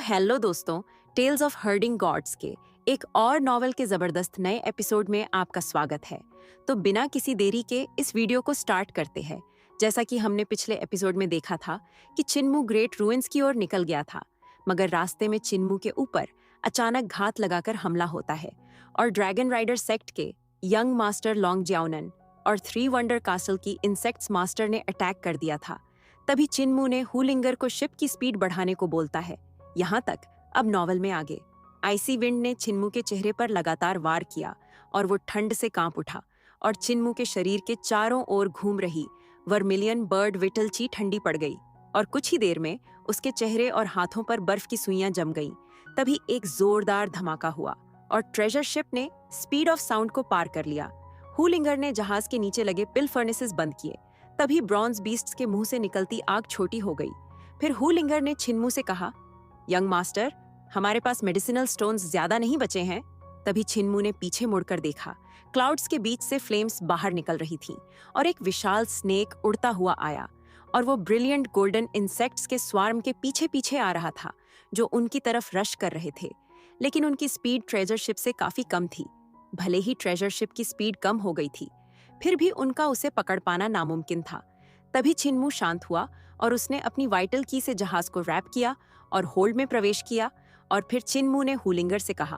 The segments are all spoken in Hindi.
हेलो दोस्तों, टेल्स ऑफ हर्डिंग गॉड्स के एक और नॉवल के जबरदस्त नए एपिसोड में आपका स्वागत है। तो बिना किसी देरी के इस वीडियो को स्टार्ट करते हैं। जैसा कि हमने पिछले एपिसोड में देखा था कि चिन्मू ग्रेट रूइंस की ओर निकल गया था, मगर रास्ते में चिन्मू के ऊपर अचानक घात लगाकर हमला होता है और ड्रैगन राइडर सेक्ट के यंग मास्टर लॉन्ग ज्याओनन और थ्री वंडर कासल की इंसेक्ट्स मास्टर ने अटैक कर दिया था। तभी चिन्मू ने हुलिंगर को शिप की स्पीड बढ़ाने को बोलता है। यहाँ तक अब नॉवल में आगे आइसी विंड ने चिन्मू के चेहरे पर लगातार वार किया और वो ठंड से कांप उठा और चिन्मू के शरीर के चारों ओर घूम रही वर्मिलियन बर्ड विटलची ठंडी पड़ गई और कुछ ही देर में उसके चेहरे और हाथों पर बर्फ की सुइयां जम गईं। तभी एक जोरदार धमाका हुआ और ट्रेजर शिप ने स्पीड ऑफ साउंड को पार कर लिया। हुलिंगर ने जहाज के नीचे लगे पिल फर्नेसेस बंद किए। तभी ब्रॉन्ज बीस्ट्स के मुंह से निकलती आग छोटी हो गई। फिर हुलिंगर ने चिन्मू से कहा, यंग मास्टर, हमारे पास मेडिसिनल स्टोन्स ज्यादा नहीं बचे हैं। तभी चिन्मू ने पीछे मुड़कर देखा। क्लाउड्स के बीच से फ्लेम्स बाहर निकल रही थीं और एक विशाल स्नेक उड़ता हुआ आया और वो ब्रिलियंट गोल्डन इंसेक्ट्स के स्वार्म के पीछे पीछे आ रहा था जो उनकी तरफ रश कर रहे थे। लेकिन उनकी स्पीड ट्रेजर शिप से काफी कम थी। भले ही ट्रेजर शिप की स्पीड कम हो गई थी, फिर भी उनका उसे पकड़ पाना नामुमकिन था। तभी चिन्मू शांत हुआ और उसने अपनी वाइटल की से जहाज को रैप किया और होल्ड में प्रवेश किया। और फिर चिन्मू ने हुलिंगर से कहा,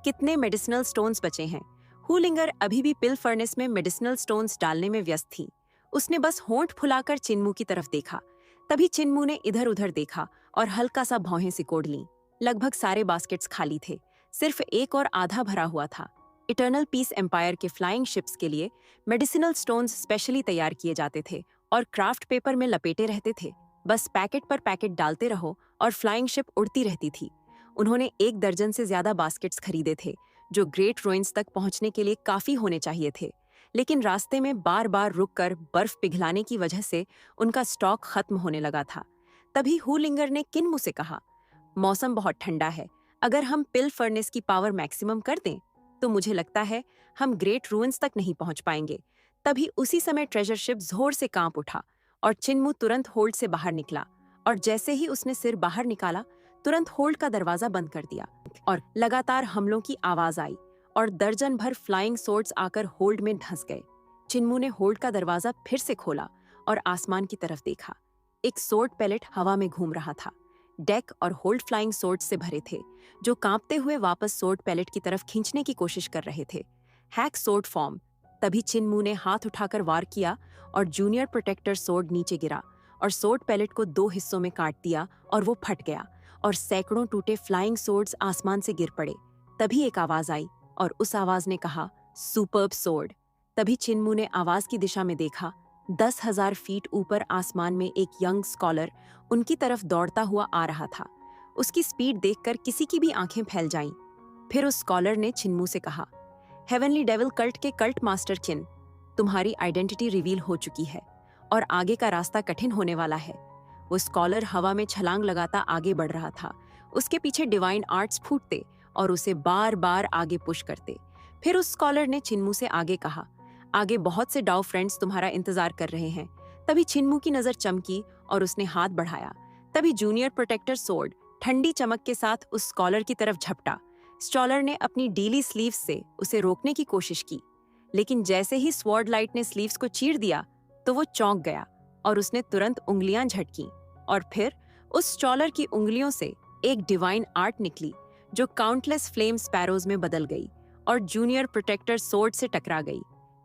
कितने मेडिसिनल स्टोन्स बचे हैं? हुलिंगर अभी भी पिल फर्नेस में मेडिसिनल स्टोन्स डालने में व्यस्त थी। उसने बस होंठ फुलाकर चिन्मू की तरफ देखा। तभी चिन्मू ने इधर उधर देखा और हल्का सा भौहें सिकोड़ लीं। लगभग सारे बास्केट्स खाली थे, सिर्फ एक और आधा भरा हुआ था। इटर्नल पीस एम्पायर के फ्लाइंग शिप्स के लिए मेडिसिनल स्टोन्स स्पेशली तैयार किए जाते थे और क्राफ्ट पेपर में लपेटे रहते थे। बस पैकेट पर पैकेट डालते रहो और फ्लाइंग शिप उड़ती रहती थी। उन्होंने 1 दर्जन से ज्यादा बास्केट्स खरीदे थे जो ग्रेट रूइंस तक पहुंचने के लिए काफी होने चाहिए थे। लेकिन रास्ते में बार बार रुककर बर्फ पिघलाने की वजह से उनका स्टॉक खत्म होने लगा था। तभी हुलिंगर ने किन्मू से कहा, मौसम बहुत ठंडा है। अगर हम पिल फर्नेस की पावर मैक्सिमम कर दें तो मुझे लगता है हम ग्रेट रूइंस तक नहीं पहुंच पाएंगे। तभी उसी समय ट्रेजर शिप जोर से कांप उठा और चिन्मू तुरंत होल्ड से बाहर निकला और जैसे ही उसने सिर बाहर निकाला, तुरंत होल्ड का दरवाजा बंद कर दिया और लगातार हमलों की आवाज आई और दर्जन भर फ्लाइंग सोर्ड्स आकर होल्ड में धंस गए। चिन्मू ने होल्ड का दरवाजा फिर से खोला और आसमान की तरफ देखा। एक सोर्ड पैलेट हवा में घूम रहा था। डेक और होल्ड फ्लाइंग सोर्ड से भरे थे जो कांपते हुए वापस सोर्ड पैलेट की तरफ खींचने की कोशिश कर रहे थे। Hack sword form. तभी चिन्मू ने हाथ उठाकर वार किया और जूनियर प्रोटेक्टर सोर्ड नीचे गिरा और सोर्ड पैलेट को 2 हिस्सों में काट दिया और वो फट गया और सैकड़ों टूटे फ्लाइंग सोर्ड्स आसमान से गिर पड़े। तभी एक आवाज आई और उस आवाज ने कहा, सुपर्ब सोर्ड। तभी चिन्मू ने आवाज की दिशा में देखा। 10,000 फीट ऊपर आसमान में एक यंग स्कॉलर उनकी तरफ दौड़ता हुआ आ रहा था। उसकी स्पीड देखकर किसी की भी आंखें फैल जाईं। फिर उस स्कॉलर ने चिन्मू से कहा, हेवनली डेविल कल्ट के कल्ट मास्टर चिन, तुम्हारी आइडेंटिटी रिवील हो चुकी है और आगे का रास्ता कठिन होने वाला है। वो स्कॉलर हवा में छलांग लगाता आगे बढ़ रहा था। उसके पीछे डिवाइन आर्ट्स फूटते और उसे बार बार आगे पुश करते। फिर उस स्कॉलर ने चिन्मू से आगे कहा, आगे बहुत से डाउ फ्रेंड्स तुम्हारा इंतजार कर रहे हैं। तभी चिन्मू की नजर चमकी और उसने हाथ बढ़ाया। तभी जूनियर प्रोटेक्टर सोर्ड ठंडी चमक के साथ उस स्कॉलर की तरफ झपटा। स्कॉलर ने अपनी डीली स्लीव्स से उसे रोकने की कोशिश की, लेकिन जैसे ही स्वॉर्ड लाइट ने स्लीव्स को चीर दिया तो वो चौंक गया और उसने तुरंत उंगलियां झटकी और फिर उस स्कॉलर की उंगलियों से एक डिवाइन आर्ट निकली जो काउंटलेस फ्लेम स्पैरोज में बदल गई और जूनियर प्रोटेक्टर सोर्ड से टकरा गई।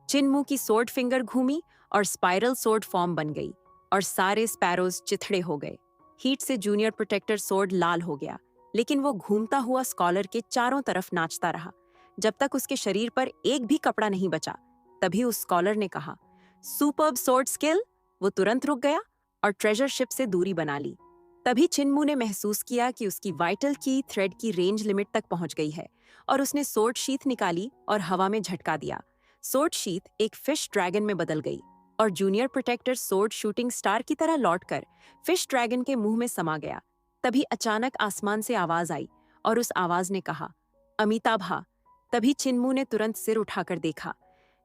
चिन्मू की सोर्ड फिंगर घूमी और स्पाइरल सोर्ड फॉर्म बन गई और सारे स्पैरोज चिथड़े हो गए। हीट से जूनियर प्रोटेक्टर सोर्ड लाल हो गया, लेकिन वो घूमता हुआ स्कॉलर के चारों तरफ नाचता रहा जब तक उसके शरीर पर एक भी कपड़ा नहीं बचा। तभी उस स्कॉलर ने कहा, सुपर्ब सोर्ड स्किल। वो तुरंत रुक गया और ट्रेजर शिप से दूरी बना ली। तभी चिन्मू ने महसूस किया कि उसकी वाइटल की थ्रेड की रेंज लिमिट तक पहुंच गई है और उसने सोर्ड शीथ निकाली और हवा में झटका दिया। सोर्ड शीथ एक फिश ड्रैगन में बदल गई और junior protector sword shooting star की तरह लौटकर फिश ड्रैगन के मुंह में समा गया। तभी अचानक आसमान से आवाज आई और उस आवाज ने कहा, अमिताभा। तभी चिन्मू ने तुरंत सिर उठाकर देखा।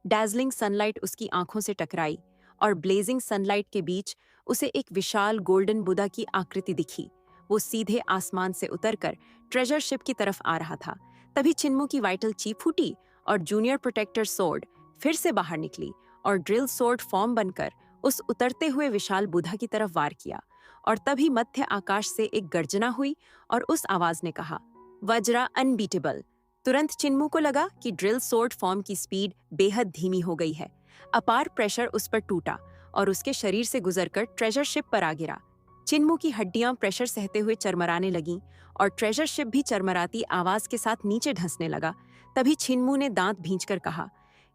डैजलिंग सनलाइट उसकी आंखों से टकराई और ब्लेजिंग सनलाइट के बीच उसे एक विशाल गोल्डन बुद्धा की आकृति दिखी। वो सीधे आसमान से उतरकर ट्रेजर शिप की तरफ आ रहा था। तभी चिन्मू की वाइटल की फूटी और जूनियर प्रोटेक्टर सोर्ड फिर से बाहर निकली और ड्रिल सोर्ड फॉर्म बनकर उस उतरते हुए विशाल बुधा की तरफ वार किया। और तभी मध्य आकाश से एक गर्जना हुई और उस आवाज ने कहा, वज्रा अनबीटेबल। तुरंत चिन्मू को लगा कि ड्रिल सोर्ड फॉर्म की स्पीड बेहद धीमी हो गई है। अपार प्रेशर उस पर टूटा और उसके शरीर से गुजरकर ट्रेजर शिप पर आ गिरा। चिन्मू की हड्डियां प्रेशर सहते हुए चरमराने लगीं और ट्रेजर शिप भी चरमराती आवाज के साथ नीचे धंसने लगा। तभी चिन्मू ने दांत भींचकर कहा,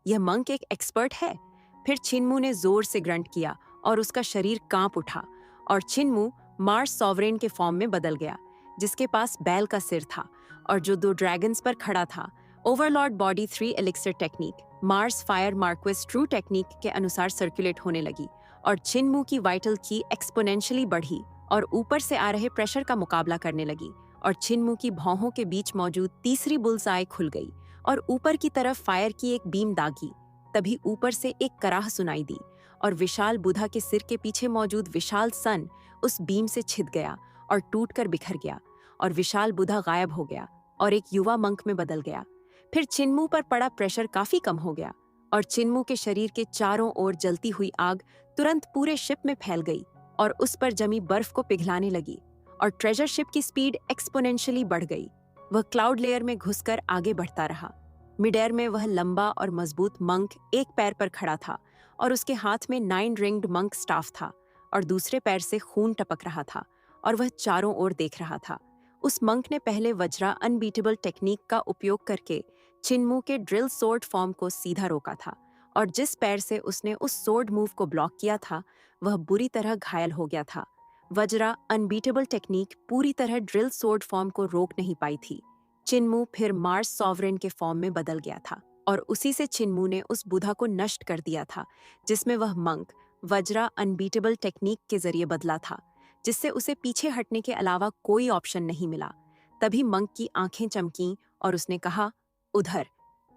यह मंक एक एक्सपर्ट है। फिर चिन्मू ने जोर से ग्रंट किया और उसका शरीर कांप उठा और चिन्मू मार्स सॉवरेन के फॉर्म में बदल गया, जिसके पास बैल का सिर था और जो 2 ड्रैगन्स पर खड़ा था। Overlord body 3 elixir technique Mars fire marquess true technique के अनुसार सर्कुलेट होने लगी और चिन्मू की वाइटल की एक्सपोनेंशियली बढ़ी और ऊपर से आ रहे प्रेशर का मुकाबला करने लगी और चिन्मू की भौहों के बीच मौजूद तीसरी बुल्स आई खुल गई और ऊपर की तरफ फायर की एक बीम दागी। तभी ऊपर से एक कराह सुनाई दी और विशाल बुधा के सिर के पीछे मौजूद विशाल सन उस बीम से छिद गया और टूटकर बिखर गया और विशाल बुधा गायब हो गया और एक युवा मंक में बदल गया। फिर चिन्मू पर पड़ा प्रेशर काफी कम हो गया और चिन्मू के शरीर के चारों ओर जलती हुई आग तुरंत पूरे शिप में फैल गई और उस पर जमी बर्फ को पिघलाने लगी और ट्रेजर शिप की स्पीड एक्सपोनेंशियली बढ़ गई। वह क्लाउड लेयर में घुसकर आगे बढ़ता रहा। मिड एयर में वह लंबा और मजबूत मंक एक पैर पर खड़ा था और उसके हाथ में 9 रिंग्ड मंक स्टाफ था और दूसरे पैर से खून टपक रहा था और वह चारों ओर देख रहा था। उस मंक ने पहले वज्रा अनबीटेबल टेक्निक का उपयोग करके चिन्मू के ड्रिल सोर्ड फॉर्म को सीधा रोका था और जिस पैर से उसने उस सोर्ड मूव को ब्लॉक किया था वह बुरी तरह घायल हो गया था। वज्रा अनबीटेबल टेक्निक पूरी तरह ड्रिल सोर्ड फॉर्म को रोक नहीं पाई थी। चिन्मू फिर मार्स सॉवरेन के फॉर्म में बदल गया था और उसी से चिन्मू ने उस बुधा को नष्ट कर दिया था जिसमें वह मंक वज्रा अनबीटेबल टेक्निक के जरिए बदला था, जिससे उसे पीछे हटने के अलावा कोई ऑप्शन नहीं मिला। तभी मंक की आंखें चमकीं और उसने कहा, उधर।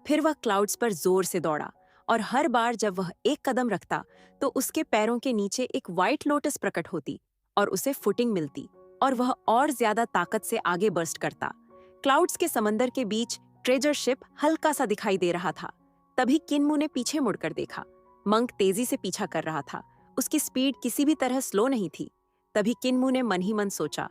फिर वह क्लाउड्स पर जोर से दौड़ा और हर बार जब वह एक कदम रखता तो उसके पैरों के नीचे एक व्हाइट लोटस प्रकट होती और उसे फुटिंग मिलती और वह और ज्यादा ताकत से आगे बर्स्ट करता। क्लाउड्स के समंदर के बीच ट्रेजर शिप हल्का सा दिखाई दे रहा था। तभी किन्मू ने पीछे मुड़कर देखा। मंक तेजी से पीछा कर रहा था। उसकी स्पीड किसी भी तरह स्लो नहीं थी। तभी किन्मू ने मन ही मन सोचा,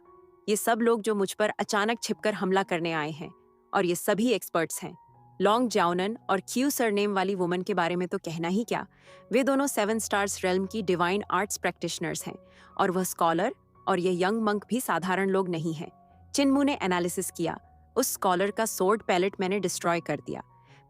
ये सब लोग जो मुझ पर अचानक छिपकर हमला करने आए हैं और ये सभी एक्सपर्ट्स हैं। लॉन्ग जाओनन और क्यू सरनेम वाली वुमन के बारे में तो कहना ही क्या, वे दोनों 7 स्टार्स रेल्म की डिवाइन आर्ट्स प्रैक्टिशनर्स हैं और वह स्कॉलर और ये यंग मंक भी साधारण लोग नहीं हैं। चिन्मू ने एनालिसिस किया। उस स्कॉलर का सोर्ड पैलेट मैंने डिस्ट्रॉय कर दिया।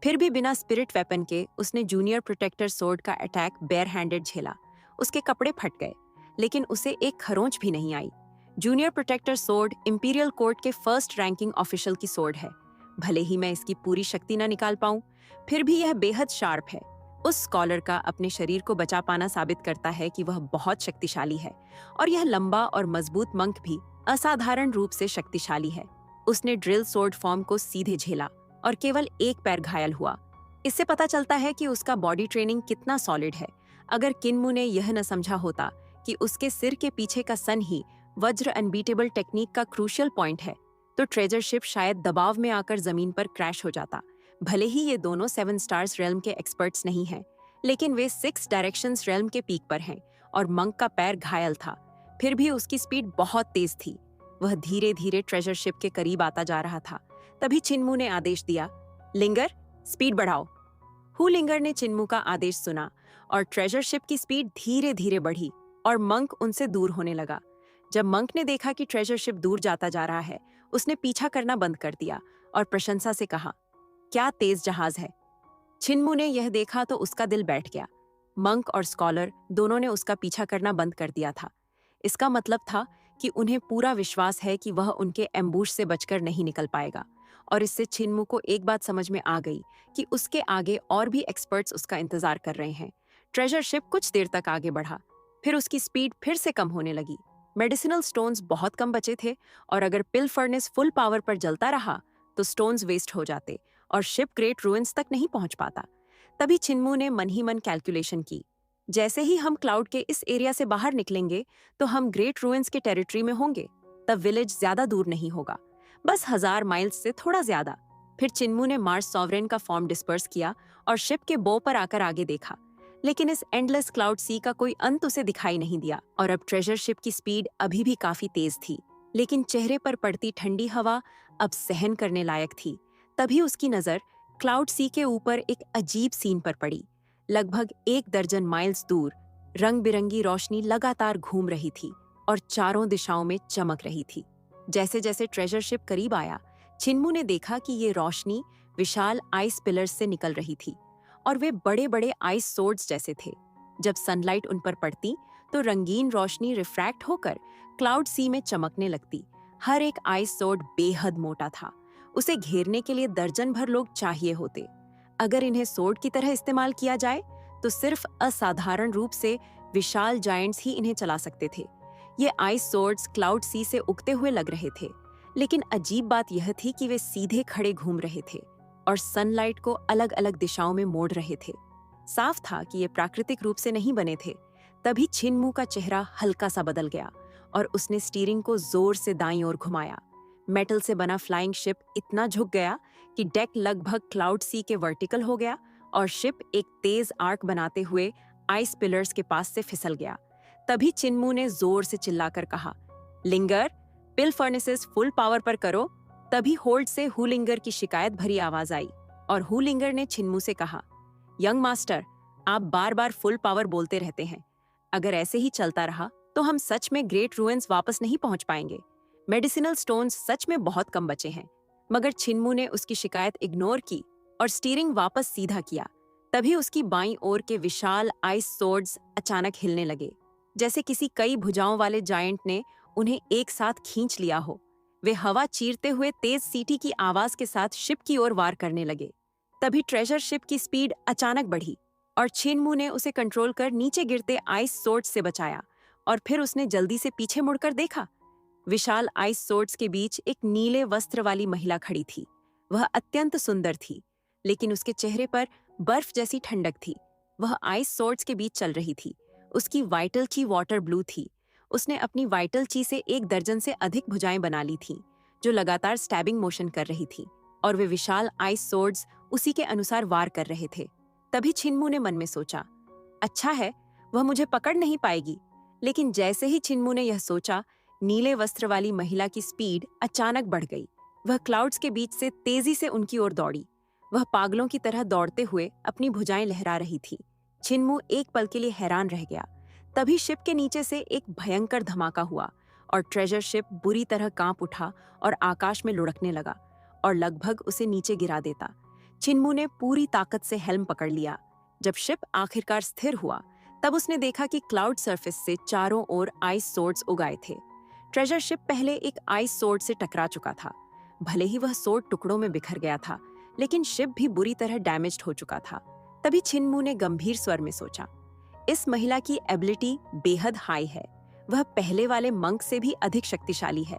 फिर भी बिना स्पिरिट वेपन के उसने जूनियर प्रोटेक्टर सोर्ड का अटैक बेयर हैंडेड झेला। उसके कपड़े फट गए लेकिन उसे एक खरोंच भी नहीं आई। Junior protector sword imperial court के फर्स्ट रैंकिंग ऑफिशियल की सोर्ड है। भले ही मैं इसकी पूरी शक्ति न निकाल पाऊं, फिर भी यह बेहद शार्प है। उस स्कॉलर का अपने शरीर को बचा पाना साबित करता है कि वह बहुत शक्तिशाली है और यह लंबा और मजबूत मंक भी असाधारण रूप से शक्तिशाली है। उसने ड्रिल सोर्ड फॉर्म को सीधे झेला और केवल एक पैर घायल हुआ। इससे पता चलता है कि उसका बॉडी ट्रेनिंग कितना सॉलिड है। अगर किन्मू ने यह न समझा होता कि उसके सिर के पीछे का सन ही वज्र अनबीटेबल टेक्निक का क्रूशियल पॉइंट है, तो ट्रेजर शिप शायद दबाव में आकर जमीन पर क्रैश हो जाता। भले ही ये दोनों 7 स्टार्स रेल्म के एक्सपर्ट्स नहीं हैं, लेकिन वे 6 डायरेक्शंस रेल्म के पीक पर हैं और मंक का पैर घायल था। फिर भी उसकी स्पीड बहुत तेज थी। वह धीरे धीरे ट्रेजर शिप के करीब आता जा रहा था। तभी चिन्मू ने आदेश दिया, लिंगर, स्पीड बढ़ाओ। हु लिंगर ने चिन्मू का आदेश सुना और ट्रेजर शिप की स्पीड धीरे धीरे बढ़ी और मंक उनसे दूर होने लगा। जब मंक ने देखा कि ट्रेजर शिप दूर जाता जा रहा है, उसने पीछा करना बंद कर दिया और प्रशंसा से कहा, क्या तेज जहाज है। चिन्मू ने यह देखा तो उसका दिल बैठ गया। मंक और स्कॉलर दोनों ने उसका पीछा करना बंद कर दिया था। इसका मतलब था कि उन्हें पूरा विश्वास है कि वह उनके एम्बुश से बचकर नहीं निकल पाएगा। और इससे चिन्मू को एक बात समझ में आ गई कि उसके आगे और भी एक्सपर्ट्स उसका इंतजार कर रहे हैं। ट्रेजर शिप कुछ देर तक आगे बढ़ा, फिर उसकी स्पीड फिर से कम होने लगी। मेडिसिनल स्टोन्स बहुत कम बचे थे और अगर पिल फर्नेस फुल पावर पर जलता रहा तो स्टोन्स वेस्ट हो जाते और शिप ग्रेट रूइंस तक नहीं पहुंच पाता। तभी चिन्मू ने मन ही मन कैलकुलेशन की, जैसे ही हम क्लाउड के इस एरिया से बाहर निकलेंगे तो हम ग्रेट रूइंस के टेरिटरी में होंगे। तब विलेज ज्यादा दूर नहीं होगा, बस 1000 माइल्स से थोड़ा ज्यादा। फिर चिन्मू ने मार्स सॉवरेन का फॉर्म डिस्पर्स किया और शिप के बो पर आकर आगे देखा, लेकिन इस एंडलेस क्लाउड सी का कोई अंत उसे दिखाई नहीं दिया। और अब ट्रेजर शिप की स्पीड अभी भी काफी तेज थी, लेकिन चेहरे पर पड़ती ठंडी हवा अब सहन करने लायक थी। तभी उसकी नजर क्लाउड सी के ऊपर एक अजीब सीन पर पड़ी। लगभग 1 दर्जन माइल्स दूर रंग बिरंगी रोशनी लगातार घूम रही थी और चारों दिशाओं में चमक रही थी। जैसे जैसे ट्रेजर शिप करीब आया, चिन्मू ने देखा कि ये रोशनी विशाल आइस पिलर्स से निकल रही थी और वे बड़े बड़े आइस सोर्ड्स जैसे थे। जब सनलाइट उन पर पड़ती तो रंगीन रोशनी रिफ्रैक्ट होकर क्लाउड सी में चमकने लगती। हर एक आइस सोर्ड बेहद मोटा था, उसे घेरने के लिए दर्जन भर लोग चाहिए होते। अगर इन्हें सोर्ड की तरह इस्तेमाल किया जाए तो सिर्फ असाधारण रूप से विशाल जायंट्स ही इन्हें चला सकते थे। ये आइस सोर्ड्स क्लाउड सी से उगते हुए लग रहे थे, लेकिन अजीब बात यह थी कि वे सीधे खड़े घूम रहे थे और सनलाइट को अलग अलग दिशाओं में मोड़ रहे थे। साफ था कि ये प्राकृतिक रूप से नहीं बने थे। तभी छिनमू का चेहरा हल्का सा बदल गया और उसने स्टीयरिंग को जोर से दाईं ओर घुमाया। मेटल से बना फ्लाइंग शिप इतना झुक गया कि डेक लगभग क्लाउड सी के वर्टिकल हो गया और शिप एक तेज आर्क बनाते हुए आइस पिलर्स के पास से फिसल गया। तभी चिन्मू ने जोर से चिल्लाकर कहा, लिंगर, पिल फर्नेसेस फुल पावर पर करो। तभी होल्ड से हुलिंगर की शिकायत भरी आवाज आई और हुलिंगर ने चिन्मू से कहा, यंग मास्टर, आप बार बार फुल पावर बोलते रहते हैं। अगर ऐसे ही चलता रहा तो हम सच में ग्रेट रूइंस वापस नहीं पहुंच पाएंगे। मेडिसिनल स्टोन्स सच में बहुत कम बचे हैं। मगर चिन्मू ने उसकी शिकायत इग्नोर की और स्टीयरिंग वापस सीधा किया। तभी उसकी बाईं ओर के विशाल आइस सोर्ड्स अचानक हिलने लगे, जैसे किसी कई भुजाओं वाले जायंट ने उन्हें एक साथ खींच लिया हो। वे हवा चीरते हुए तेज सीटी की आवाज के साथ शिप की ओर वार करने लगे। तभी ट्रेजर शिप की स्पीड अचानक बढ़ी और छिनमू ने उसे कंट्रोल कर नीचे गिरते आइस सोर्ड्स से बचाया। और फिर उसने जल्दी से पीछे मुड़कर देखा। विशाल आइस सोर्ड्स के बीच एक नीले वस्त्र वाली महिला खड़ी थी। वह अत्यंत सुंदर थी, लेकिन उसके चेहरे पर बर्फ जैसी ठंडक थी। वह आइस सोर्ड्स के बीच चल रही थी। उसकी वाइटल ची वाटर ब्लू थी। उसने अपनी वाइटल ची से 1 दर्जन से अधिक भुजाएं बना ली थीं, जो लगातार स्टैबिंग मोशन कर रही थी, और वे विशाल आइस सोर्ड्स उसी के अनुसार वार कर रहे थे। तभी छिनमू ने मन में सोचा, अच्छा है, वह मुझे पकड़ नहीं पाएगी। लेकिन जैसे ही छिनमू ने यह सोचा, नीले वस्त्र वाली महिला की स्पीड अचानक बढ़ गई। वह क्लाउड्स के बीच से तेजी से उनकी ओर दौड़ी। वह पागलों की तरह दौड़ते हुए अपनी भुजाएं लहरा रही थी। छिनमू एक पल के लिए हैरान रह गया। तभी शिप के नीचे से एक भयंकर धमाका हुआ और ट्रेजर शिप बुरी तरह कांप उठा और आकाश में लुढ़कने लगा और लगभग उसे नीचे गिरा देता। छिनमू ने पूरी ताकत से हेल्म पकड़ लिया। जब शिप आखिरकार स्थिर हुआ, तब उसने देखा कि क्लाउड सरफेस से चारों ओर आइस सोर्ड्स उगाए थे। ट्रेजर शिप पहले एक आइस सोर्ड से टकरा चुका था। भले ही वह सोर्ड टुकड़ों में बिखर गया था, लेकिन शिप भी बुरी तरह डैमेज्ड हो चुका था। तभी छिनमू ने गंभीर स्वर में सोचा, इस महिला की एबिलिटी बेहद हाई है। वह पहले वाले मंक से भी अधिक शक्तिशाली है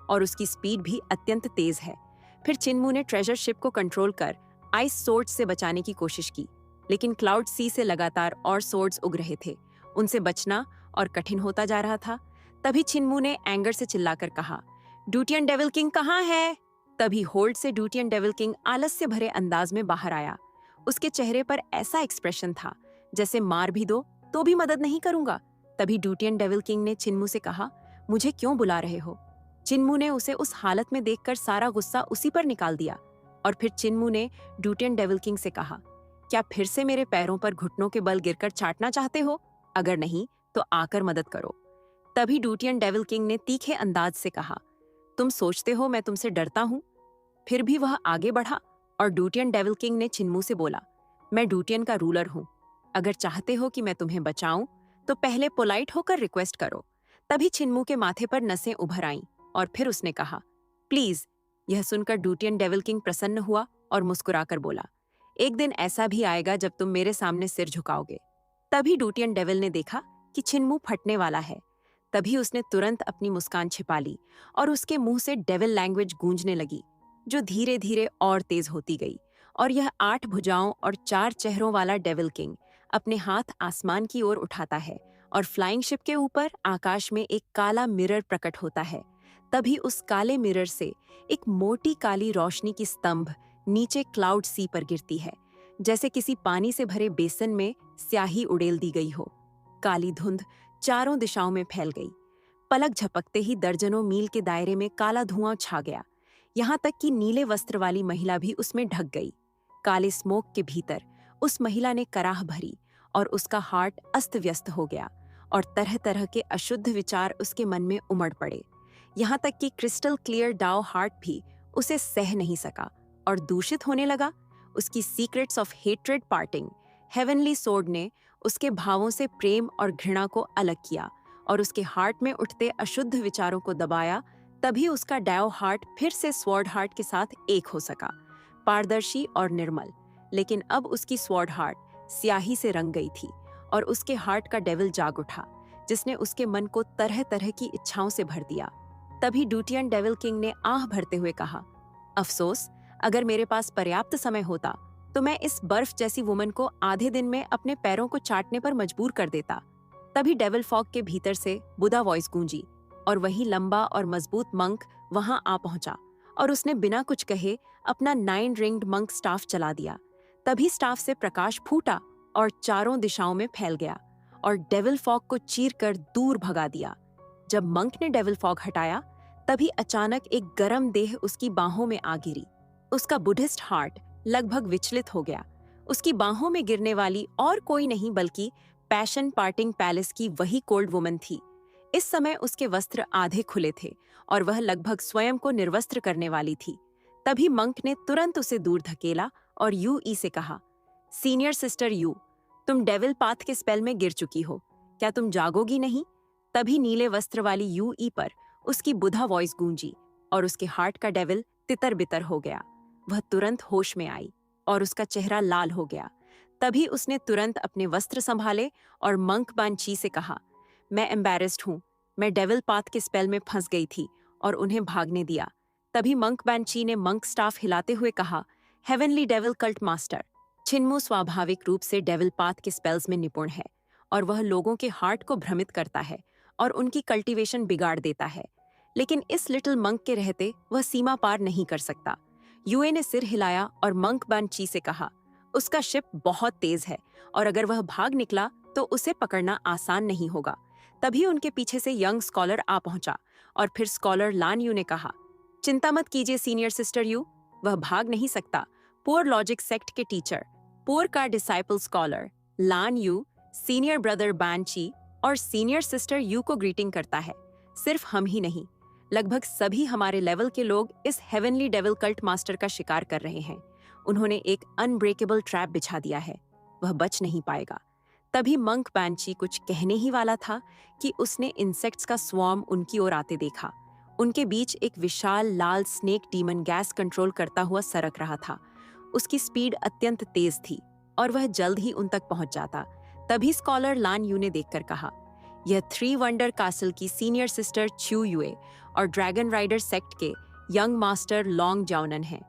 और उसकी स्पीड भी अत्यंत तेज है। फिर छिनमू ने ट्रेजर शिप को कंट्रोल कर आइस सोर्ड्स से बचाने की कोशिश की, लेकिन क्लाउड सी से लगातार और सोर्ड्स उग रहे थे। उनसे बचना और कठिन होता जा रहा था। तभी छिनमू ने एंगर से चिल्लाकर कहा, ड्यूटियन डेविल किंग कहाँ है? तभी होल्ड से ड्यूटियन डेविल किंग आलस्य भरे अंदाज में बाहर आया। उसके चेहरे पर ऐसा एक्सप्रेशन था जैसे मार भी दो तो भी मदद नहीं करूंगा। तभी ड्यूटियन डेविल किंग ने छिनमू से कहा, मुझे क्यों बुला रहे हो? छिनमू ने उसे उस हालत में देखकर सारा गुस्सा उसी पर निकाल दिया और फिर छिनमू ने ड्यूटियन डेविल किंग से कहा, क्या फिर से मेरे पैरों पर घुटनों के बल गिरकर चाटना चाहते हो? अगर नहीं तो आकर मदद करो। तभी ड्यूटियन डेविल किंग ने तीखे अंदाज से कहा, तुम सोचते हो मैं तुमसे डरता हूं? फिर भी वह आगे बढ़ा और ड्यूटियन डेविल किंग ने छिनमू से बोला, मैं ड्यूटियन का रूलर हूं। अगर चाहते हो कि मैं तुम्हें बचाऊं तो पहले पोलाइट होकर रिक्वेस्ट करो। तभी छिनमू के माथे पर नसें उभर आईं और फिर उसने कहा, प्लीज। यह सुनकर ड्यूटियन डेविल किंग प्रसन्न हुआ और मुस्कुराकर बोला, एक दिन ऐसा भी आएगा जब तुम मेरे सामने सिर झुकाओगे। तभी ड्यूटियन डेविल ने देखा कि छिनमू फटने वाला है। तभी उसने तुरंत अपनी मुस्कान छिपा ली और उसके मुंह से डेविल लैंग्वेज गूंजने लगी, जो धीरे धीरे और तेज होती गई। और यह 8 भुजाओं और 4 चेहरों वाला डेविल किंग अपने हाथ आसमान की ओर उठाता है और फ्लाइंग शिप के ऊपर आकाश में एक काला मिरर प्रकट होता है। तभी उस काले मिरर से एक मोटी काली रोशनी की स्तंभ नीचे क्लाउड सी पर गिरती है, जैसे किसी पानी से भरे बेसन में स्याही उड़ेल दी गई हो। काली धुंध चारों दिशाओं में फैल गई। पलक झपकते ही दर्जनों मील के दायरे में काला धुआं छा गया, यहाँ तक कि नीले वस्त्र वाली महिला भी उसमें ढक गई। काले स्मोक के भीतर उस महिला ने कराह भरी और उसका हार्ट अस्त व्यस्त हो गया और तरह तरह के अशुद्ध विचार उसके मन में उमड़ पड़े। यहाँ तक कि क्रिस्टल क्लियर डाओ हार्ट भी उसे सह नहीं सका और दूषित होने लगा। उसकी secrets of hatred parting heavenly sword ने उसके भावों से प्रेम और घृणा को अलग किया और उसके हार्ट में उठते अशुद्ध विचारों को दबाया। तभी उसका डायो हार्ट फिर से स्वॉर्ड हार्ट के साथ एक हो सका, पारदर्शी और निर्मल। लेकिन अब उसकी स्वॉर्ड हार्ट स्याही से रंग गई थी और उसके हार्ट का डेविल जाग उठा, जिसने उसके मन को तरह तरह की इच्छाओं से भर दिया। तभी ड्यूटियन डेविल किंग ने आह भरते हुए कहा, अफसोस, अगर मेरे पास पर्याप्त समय होता तो मैं इस बर्फ जैसी वुमन को आधे दिन में अपने पैरों को चाटने पर मजबूर कर देता। तभी डेविल फॉग के भीतर से बुदा वॉइस गूंजी और वही लंबा और मजबूत मंक वहां आ पहुंचा और उसने बिना कुछ कहे अपना 9 रिंग्ड मंक स्टाफ चला दिया। तभी स्टाफ से प्रकाश फूटा और चारों दिशाओं में फैल गया और डेविल फॉग को चीरकर दूर भगा दिया। जब मंक ने डेविल फॉग हटाया, तभी अचानक एक गरम देह उसकी बाहों में आ गिरी। उसका बुद्धिस्ट हार्ट लगभग विचलित हो गया। उसकी बाहों में गिरने वाली और कोई नहीं बल्कि पैशन पार्टिंग पैलेस की वही कोल्ड वुमन थी। इस समय उसके वस्त्र आधे खुले थे और वह लगभग स्वयं को निर्वस्त्र करने वाली थी। तभी मंक ने तुरंत उसे दूर धकेला और यूई से कहा, सीनियर सिस्टर यू, तुम डेविल पाथ के स्पेल में गिर चुकी हो, क्या तुम जागोगी नहीं? तभी नीले वस्त्र वाली यूई पर उसकी बुधा वॉइस गूंजी और उसके हार्ट का डेविल तितर बितर हो गया। वह तुरंत होश में आई और उसका चेहरा लाल हो गया। तभी उसने तुरंत अपने वस्त्र संभाले और मंक बांची से कहा, मैं एम्बैरेस्ड हूँ, मैं डेविल पाथ के स्पेल में फंस गई थी और उन्हें भागने दिया। तभी मंक बांची ने मंक स्टाफ हिलाते हुए कहा, हेवनली डेविल कल्ट मास्टर, छिन्मू स्वाभाविक रूप से डेविल पाथ के स्पेल्स में निपुण है और वह लोगों के हार्ट को भ्रमित करता है और उनकी कल्टीवेशन बिगाड़ देता है। लेकिन इस लिटिल मंक के रहते वह सीमा पार नहीं कर सकता। यूए ने सिर हिलाया और मंक बांची से कहा, उसका शिप बहुत तेज है और अगर वह भाग निकला तो उसे पकड़ना आसान नहीं होगा। तभी उनके पीछे से यंग स्कॉलर आ पहुंचा और फिर स्कॉलर लान यू ने कहा, चिंता मत कीजिए सीनियर सिस्टर यू, वह भाग नहीं सकता। पुअर लॉजिक सेक्ट के टीचर, पुअर का disciple scholar Lan Yu, senior brother बांची और सीनियर सिस्टर यू को ग्रीटिंग करता है। सिर्फ हम ही नहीं, लगभग सभी हमारे लेवल के लोग इस हेवनली डेविल कल्ट मास्टर का शिकार कर रहे हैं। उन्होंने एक अनब्रेकेबल ट्रैप बिछा दिया है, वह बच नहीं पाएगा। तभी मंक बांची कुछ कहने ही वाला था कि उसने इंसेक्ट्स का स्वॉर्म उनकी ओर आते देखा। उनके बीच एक विशाल लाल स्नेक डीमन गैस कंट्रोल करता हुआ सरक रहा था। उसकी स्पीड अत्यंत तेज थी और वह जल्द ही उन तक पहुंच जाता। तभी स्कॉलर लान यू ने देखकर कहा, यह 3 वंडर कासल की सीनियर सिस्टर च्यू युए और ड्रैगन राइडर सेक्ट के यंग मास्टर लॉन्ग जाओनन है।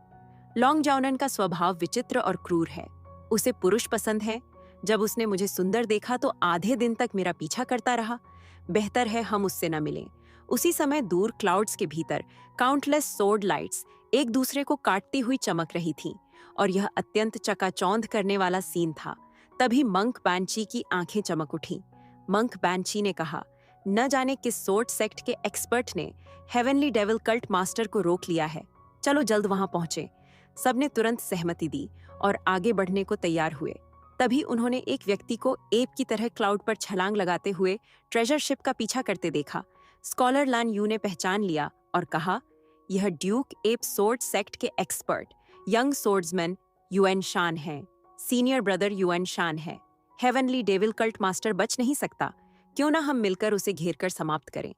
लॉन्ग जाओनन का स्वभाव विचित्र और क्रूर है। उसे पुरुष पसंद है। जब उसने मुझे सुंदर देखा तो आधे दिन तक मेरा पीछा करता रहा। बेहतर है हम उससे न मिलें। उसी समय दूर क्लाउड्स के भीतर काउंटलेस सोर्ड लाइट्स एक दूसरे को काटती हुई चमक रही थीं और यह अत्यंत चकाचौंध करने वाला सीन था। तभी मंक बांची की आंखें चमक उठीं। मंक बांची ने कहा, न जाने किस सोर्ड सेक्ट के एक्सपर्ट ने हेवनली डेविल कल्ट मास्टर को रोक लिया है। चलो जल्द वहां पहुंचे। सबने तुरंत सहमति दी और आगे बढ़ने को तैयार हुए। तभी उन्होंने एक व्यक्ति को एप की तरह क्लाउड पर छलांग लगाते हुए ट्रेजर शिप का पीछा करते देखा। स्कॉलर लान यू ने पहचान लिया और कहा, यह ड्यूक एप सोर्ड सेक्ट के एक्सपर्ट यंग सोर्ड्समैन युएन शान है। सीनियर ब्रदर युएन शान है। हेवनली डेविल कल्ट मास्टर बच नहीं सकता। क्यों ना हम मिलकर उसे घेरकर समाप्त करें।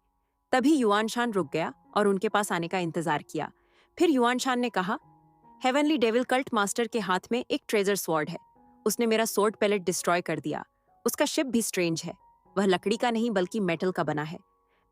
तभी युआन शान रुक गया और उनके पास आने का इंतजार किया। फिर युआन शान ने कहा, हेवनली डेविल कल्ट मास्टर के हाथ में एक ट्रेजर स्वॉर्ड है। उसने मेरा सोर्ड पैलेट डिस्ट्रॉय कर दिया। उसका शिप भी स्ट्रेंज है। वह लकड़ी का नहीं बल्कि मेटल का बना है।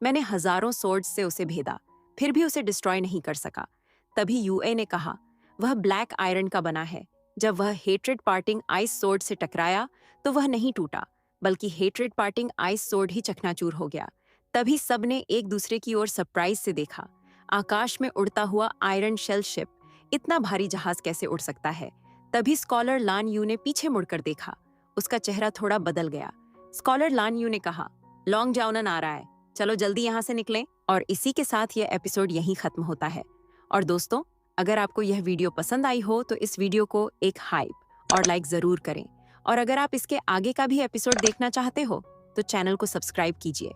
मैंने हजारों सोर्ड्स से उसे भेदा, फिर भी उसे डिस्ट्रॉय नहीं कर सका। तभी यूए ने कहा, वह ब्लैक आयरन का बना है। जब वह हेट्रेड पार्टिंग आइस सोर्ड से टकराया तो वह नहीं टूटा, बल्कि हेट्रेड पार्टिंग आइस सोर्ड ही चकनाचूर हो गया। तभी सबने एक दूसरे की ओर सरप्राइज से देखा। आकाश में उड़ता हुआ आयरन शेल शिप, इतना भारी जहाज कैसे उड़ सकता है? तभी स्कॉलर लान यू ने पीछे मुड़कर देखा। उसका चेहरा थोड़ा बदल गया। स्कॉलर लान यू ने कहा, लॉन्ग जाओनन आ रहा है, चलो जल्दी यहाँ से निकलें। और इसी के साथ यह एपिसोड यहीं खत्म होता है। और दोस्तों, अगर आपको यह वीडियो पसंद आई हो तो इस वीडियो को एक हाइप और लाइक जरूर करें। और अगर आप इसके आगे का भी एपिसोड देखना चाहते हो तो चैनल को सब्सक्राइब कीजिए।